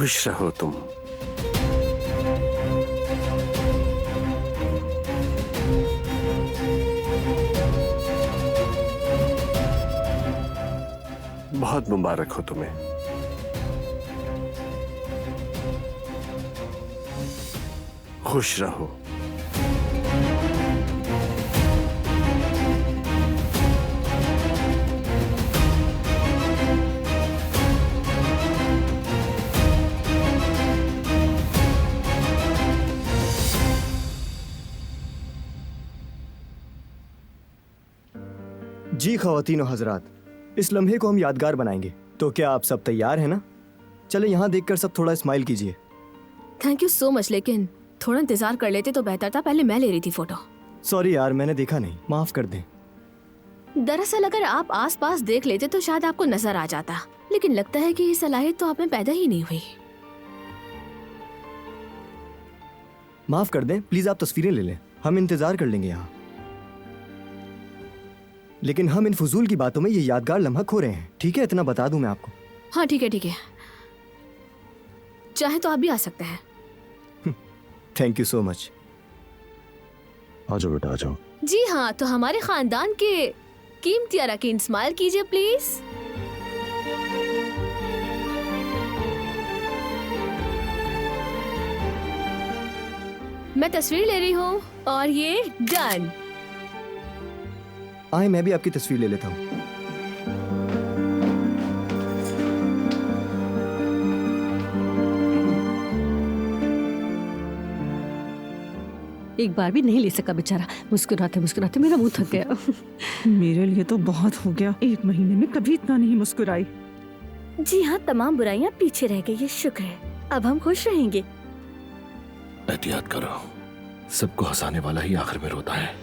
खुश रहो तुम। बहुत मुबारक हो तुम्हें। खुश रहो। जी ख़वातीन और हज़रात, इस लम्हे को हम यादगार बनाएंगे। तो क्या आप सब तैयार हैं ना? चले यहाँ देखकर सब थोड़ा स्माइल कीजिए। थैंक यू सो मच, लेकिन थोड़ा इंतजार कर लेते तो बेहतर था। पहले मैं ले रही थी फोटो। सॉरी यार, मैंने देखा नहीं, माफ कर दें। दरअसल अगर आप आसपास देख लेते तो शायद आपको नजर आ जाता, लेकिन लगता है कि ये सलाहियत तो आप में पैदा ही नहीं हुई। माफ कर दें, प्लीज आप तस्वीरें ले लें, हम इंतजार कर लेंगे यहाँ। लेकिन हम इन फजूल की बातों में ये यादगार लम्हा खो रहे हैं, ठीक है? इतना बता दूं मैं आपको। हाँ ठीक है ठीक है, चाहे तो आप भी आ सकते हैं। Thank you so much. आ जाओ बेटा, आ जाओ। जी हाँ, तो हमारे खानदान के कीमती अरकान स्माइल कीजिए प्लीज। मैं तस्वीर ले रही हूँ और ये डन। आए, मैं भी आपकी तस्वीर ले लेता हूँ। एक बार भी नहीं ले सका बेचारा, मुस्कुराते मुस्कुराते मेरा मुंह थक गया। मेरे लिए तो बहुत हो गया, एक महीने में कभी इतना नहीं मुस्कुराई। जी हाँ, तमाम बुराइयां पीछे रह गई, ये शुक्र है। अब हम खुश रहेंगे। एहतियात करो, सबको हंसाने वाला ही आखिर में रोता है।